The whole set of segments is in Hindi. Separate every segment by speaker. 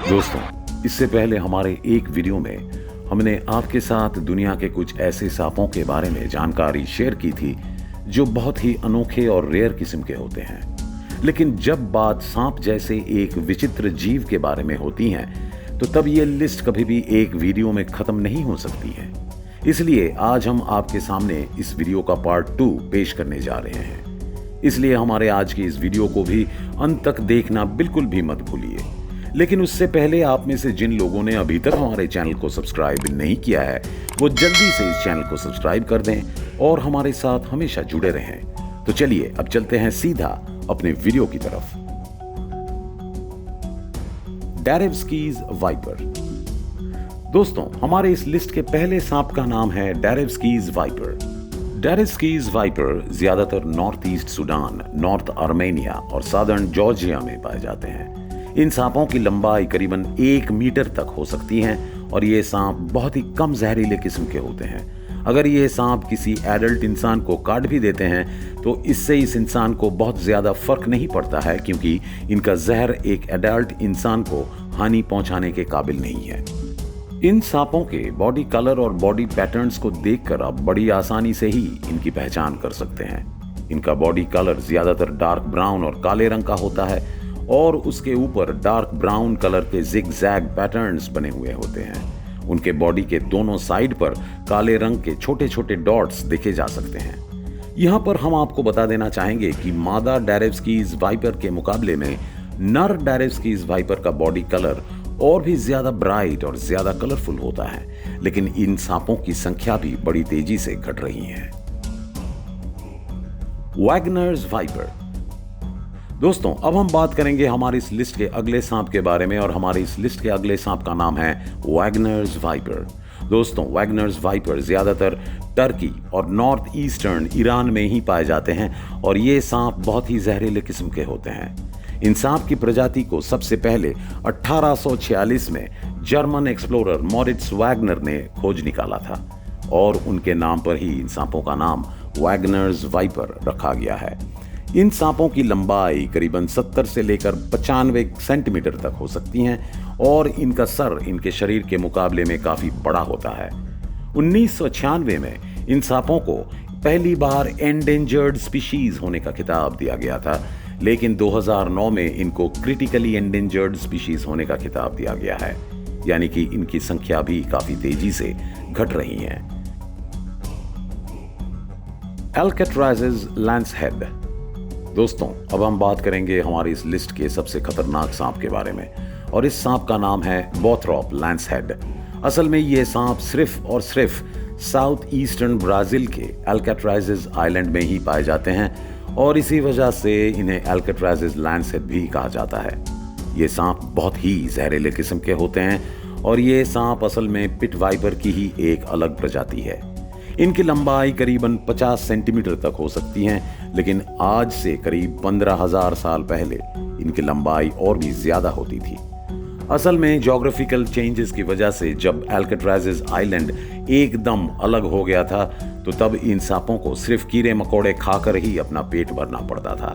Speaker 1: दोस्तों, इससे पहले हमारे एक वीडियो में हमने आपके साथ दुनिया के कुछ ऐसे सांपों के बारे में जानकारी शेयर की थी जो बहुत ही अनोखे और रेयर किस्म के होते हैं। लेकिन जब बात सांप जैसे एक विचित्र जीव के बारे में होती है तो तब ये लिस्ट कभी भी एक वीडियो में खत्म नहीं हो सकती है। इसलिए आज हम आपके सामने इस वीडियो का पार्ट 2 पेश करने जा रहे हैं। इसलिए हमारे आज की इस वीडियो को भी अंत तक देखना बिल्कुल भी मत भूलिए। लेकिन उससे पहले आप में से जिन लोगों ने अभी तक हमारे चैनल को सब्सक्राइब नहीं किया है वो जल्दी से इस चैनल को सब्सक्राइब कर दें और हमारे साथ हमेशा जुड़े रहें। तो चलिए अब चलते हैं सीधा अपने वीडियो की तरफ। डैरेव्स्कीज वाइपर। दोस्तों, हमारे इस लिस्ट के पहले सांप का नाम है डैरेव्स्कीज वाइपर। डैरेव्स्कीज वाइपर ज्यादातर north east Sudan, north Armenia और सादर्न जॉर्जिया में पाए जाते हैं। इन सांपों की लंबाई करीबन 1 मीटर तक हो सकती है और ये सांप बहुत ही कम जहरीले किस्म के होते हैं। अगर ये सांप किसी एडल्ट इंसान को काट भी देते हैं तो इससे इस इंसान को बहुत ज्यादा फर्क नहीं पड़ता है, क्योंकि इनका जहर एक एडल्ट इंसान को हानि पहुंचाने के काबिल नहीं है। इन सांपों के बॉडी कलर और बॉडी पैटर्न्स को देखकर आप बड़ी आसानी से ही इनकी पहचान कर सकते हैं। इनका बॉडी कलर ज्यादातर डार्क ब्राउन और काले रंग का होता है और उसके ऊपर डार्क ब्राउन कलर के जिग-जैग पैटर्न्स बने हुए होते हैं। उनके बॉडी के दोनों साइड पर काले रंग के छोटे छोटे डॉट्स देखे जा सकते हैं। यहाँ पर हम आपको बता देना चाहेंगे कि मादा डैरेव्स्कीज वाइपर के मुकाबले में नर डैरेव्स्कीज वाइपर का बॉडी कलर और भी ज्यादा ब्राइट और ज्यादा कलरफुल होता है, लेकिन इन सांपों की संख्या भी बड़ी तेजी से घट रही है। Wagner's viper. दोस्तों, अब हम बात करेंगे हमारी इस लिस्ट के अगले सांप के बारे में और हमारी इस लिस्ट के अगले सांप का नाम है वैगनर्स वाइपर। दोस्तों, वैगनर्स वाइपर ज्यादातर टर्की और नॉर्थ ईस्टर्न ईरान में ही पाए जाते हैं और ये सांप बहुत ही जहरीले किस्म के होते हैं। इन सांप की प्रजाति को सबसे पहले 1846 में जर्मन एक्सप्लोरर मॉरिट्स वैगनर ने खोज निकाला था और उनके नाम पर ही इन सांपों का नाम वैगनर्स वाइपर रखा गया है। इन सांपों की लंबाई करीबन 70 से लेकर 95 सेंटीमीटर तक हो सकती हैं और इनका सर इनके शरीर के मुकाबले में काफी बड़ा होता है। 1996 में इन सांपों को पहली बार एंडेंजर्ड स्पीशीज होने का खिताब दिया गया था, लेकिन 2009 में इनको क्रिटिकली एंडेंजर्ड स्पीशीज होने का खिताब दिया गया है, यानी कि इनकी संख्या भी काफी तेजी से घट रही है। अल्काट्राज़ेस लैंसहेड। दोस्तों, अब हम बात करेंगे हमारी इस लिस्ट के सबसे खतरनाक सांप के बारे में और इस सांप का नाम है बोथ्रोप लैंसहेड। असल में ये सांप सिर्फ और सिर्फ साउथ ईस्टर्न ब्राजील के अल्काट्राज़ेस आइलैंड में ही पाए जाते हैं और इसी वजह से इन्हें अल्काट्राज़ेस लैंसहेड भी कहा जाता है। ये सांप बहुत ही जहरीले किस्म के होते हैं और ये सांप असल में पिट वाइपर की ही एक अलग प्रजाति है। इनकी लंबाई करीबन 50 सेंटीमीटर तक हो सकती है, लेकिन आज से करीब 15,000 साल पहले इनकी लंबाई और भी ज्यादा होती थी। असल में ज्योग्राफिकल चेंजेस की वजह से जब अल्काट्राज़ेस आइलैंड एकदम अलग हो गया था तो तब इन सांपों को सिर्फ कीड़े मकोड़े खाकर ही अपना पेट भरना पड़ता था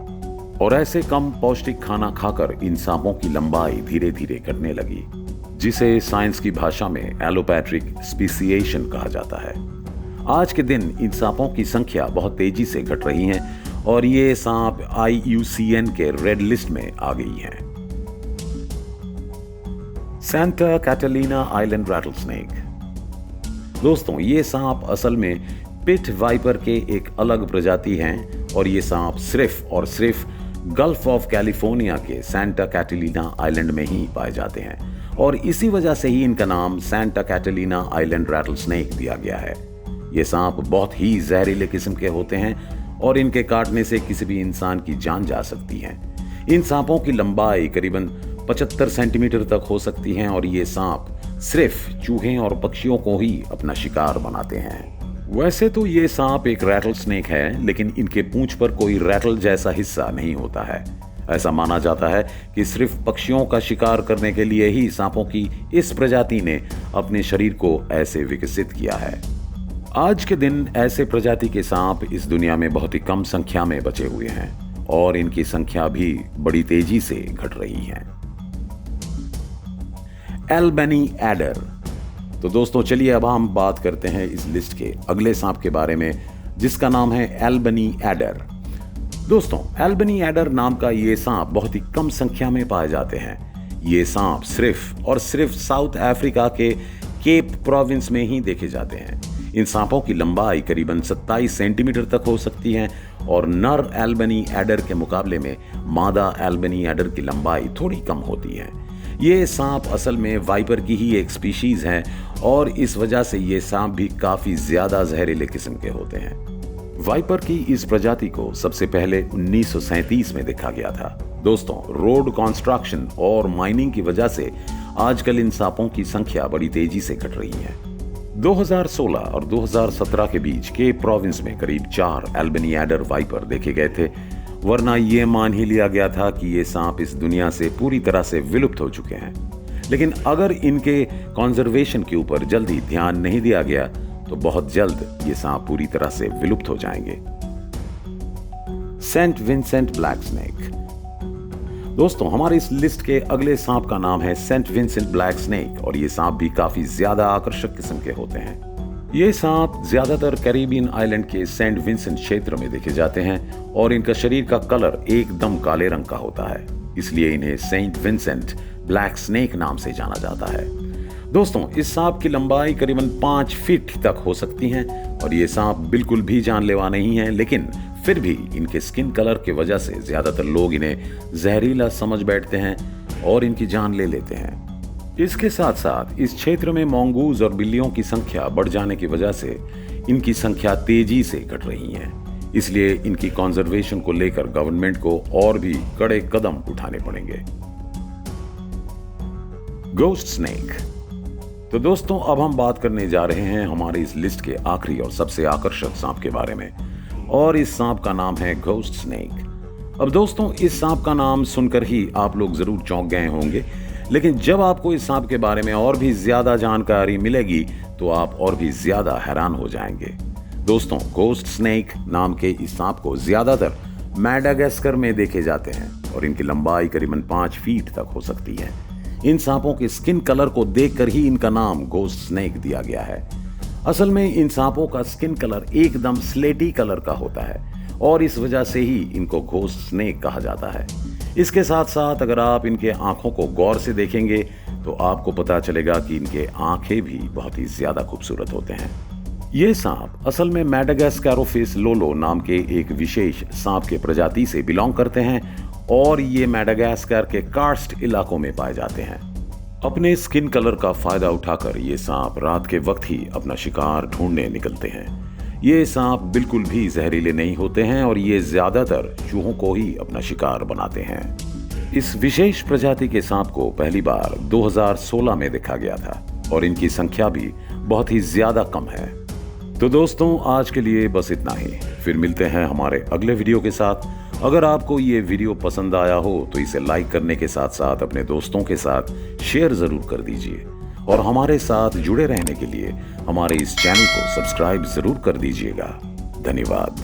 Speaker 1: और ऐसे कम पौष्टिक खाना खाकर इन सांपों की लंबाई धीरे धीरे घटने लगी, जिसे साइंस की भाषा में एलोपैट्रिक स्पीसिएशन कहा जाता है। आज के दिन इन सांपों की संख्या बहुत तेजी से घट रही है और ये सांप IUCN के रेड लिस्ट में आ गई है। Santa Catalina island rattlesnake. दोस्तों, ये सांप असल में पिट वाइपर के एक अलग प्रजाति हैं और ये सांप सिर्फ और सिर्फ गल्फ ऑफ कैलिफोर्निया के सेंटा कैटलीना आइलैंड में ही पाए जाते हैं और इसी वजह से ही इनका नाम सेंटा कैटलीना आइलैंड रैटलस्नेक दिया गया है। ये सांप बहुत ही जहरीले किस्म के होते हैं और इनके काटने से किसी भी इंसान की जान जा सकती है। इन सांपों की लंबाई करीबन 75 सेंटीमीटर तक हो सकती है और ये सांप सिर्फ चूहे और पक्षियों को ही अपना शिकार बनाते हैं। वैसे तो ये सांप एक रैटल स्नेक है, लेकिन इनके पूंछ पर कोई रैटल जैसा हिस्सा नहीं होता है। ऐसा माना जाता है कि सिर्फ पक्षियों का शिकार करने के लिए ही सांपों की इस प्रजाति ने अपने शरीर को ऐसे विकसित किया है। आज के दिन ऐसे प्रजाति के सांप इस दुनिया में बहुत ही कम संख्या में बचे हुए हैं और इनकी संख्या भी बड़ी तेजी से घट रही है। Albany adder. तो दोस्तों चलिए अब हम बात करते हैं इस लिस्ट के अगले सांप के बारे में, जिसका नाम है एल्बनी एडर। दोस्तों एल्बनी एडर नाम का ये सांप बहुत ही कम संख्या में पाए जाते हैं। ये सांप सिर्फ और सिर्फ साउथ अफ्रीका के केप प्रोविंस में ही देखे जाते हैं। इन सांपों की लंबाई करीबन 27 सेंटीमीटर तक हो सकती है और नर एल्बनी एडर के मुकाबले में मादा एल्बनी एडर की लंबाई थोड़ी कम होती है। ये सांप असल में वाइपर की ही एक स्पीशीज है और इस वजह से ये सांप भी काफी ज्यादा जहरीले किस्म के होते हैं। वाइपर की इस प्रजाति को सबसे पहले 1937 में देखा गया था। दोस्तों रोड कंस्ट्रक्शन और माइनिंग की वजह से आजकल इन सांपों की संख्या बड़ी तेजी से घट रही है। 2016 और 2017 के बीच केप प्रोविंस में करीब 4 एल्बनी एडर वाइपर देखे गए थे, वरना ये मान ही लिया गया था कि ये सांप इस दुनिया से पूरी तरह से विलुप्त हो चुके हैं। लेकिन अगर इनके कंजर्वेशन के ऊपर जल्दी ध्यान नहीं दिया गया तो बहुत जल्द ये सांप पूरी तरह से विलुप्त हो जाएंगे। Saint Vincent black snake. दोस्तों हमारे इस लिस्ट के अगले सांप का नाम है सेंट विंसेंट ब्लैक स्नेक और ये सांप भी काफी ज्यादा आकर्षक किस्म के होते हैं। ये सांप ज्यादातर कैरिबियन आइलैंड के सेंट विंसेंट क्षेत्र में देखे जाते हैं और इनका शरीर का कलर एकदम काले रंग का होता है, इसलिए इन्हें सेंट विंसेंट ब्लैक स्नेक नाम से जाना जाता है। दोस्तों इस सांप की लंबाई करीबन 5 फीट तक हो सकती है और ये सांप बिल्कुल भी जानलेवा नहीं है, लेकिन फिर भी इनके स्किन कलर की वजह से ज्यादातर लोग इन्हें जहरीला समझ बैठते हैं और इनकी जान ले लेते हैं। इसके साथ साथ इस क्षेत्र में मोंगूज और बिल्लियों की संख्या बढ़ जाने की वजह से इनकी संख्या तेजी से घट रही है, इसलिए इनकी कंजर्वेशन को लेकर गवर्नमेंट को और भी कड़े कदम उठाने पड़ेंगे। Ghost snake. तो दोस्तों अब हम बात करने जा रहे हैं हमारे इस लिस्ट के आखिरी और सबसे आकर्षक सांप के बारे में और इस सांप का नाम है घोस्ट स्नेक। अब दोस्तों इस सांप का नाम सुनकर ही आप लोग जरूर चौंक गए होंगे, लेकिन जब आपको इस सांप के बारे में और भी ज्यादा जानकारी मिलेगी तो आप और भी ज्यादा हैरान हो जाएंगे। दोस्तों घोस्ट स्नेक नाम के इस सांप को ज्यादातर मैडागास्कर में देखे जाते हैं और इनकी लंबाई करीबन 5 फीट तक हो सकती है। इन सांपों के स्किन कलर को देखकर ही इनका नाम घोस्ट स्नेक दिया गया है। असल में इन सांपों का स्किन कलर एकदम स्लेटी कलर का होता है और इस वजह से ही इनको घोस्ट स्नेक कहा जाता है। इसके साथ साथ अगर आप इनके आंखों को गौर से देखेंगे तो आपको पता चलेगा कि इनके आंखें भी बहुत ही ज्यादा खूबसूरत होते हैं। ये सांप असल में मैडागास्करोफिस लोलो नाम के एक विशेष सांप के प्रजाति से बिलोंग करते हैं और ये मैडागास्कर के कार्स्ट इलाकों में पाए जाते हैं। अपने स्किन कलर का फायदा उठाकर ये सांप रात के वक्त ही अपना शिकार ढूंढने निकलते हैं। ये सांप बिल्कुल भी जहरीले नहीं होते हैं और ये ज्यादातर चूहों को ही अपना शिकार बनाते हैं। इस विशेष प्रजाति के सांप को पहली बार 2016 में देखा गया था और इनकी संख्या भी बहुत ही ज्यादा कम है। तो दोस्तों आज के लिए बस इतना ही, फिर मिलते हैं हमारे अगले वीडियो के साथ। अगर आपको ये वीडियो पसंद आया हो तो इसे लाइक करने के साथ साथ अपने दोस्तों के साथ शेयर जरूर कर दीजिए और हमारे साथ जुड़े रहने के लिए हमारे इस चैनल को सब्सक्राइब जरूर कर दीजिएगा। धन्यवाद।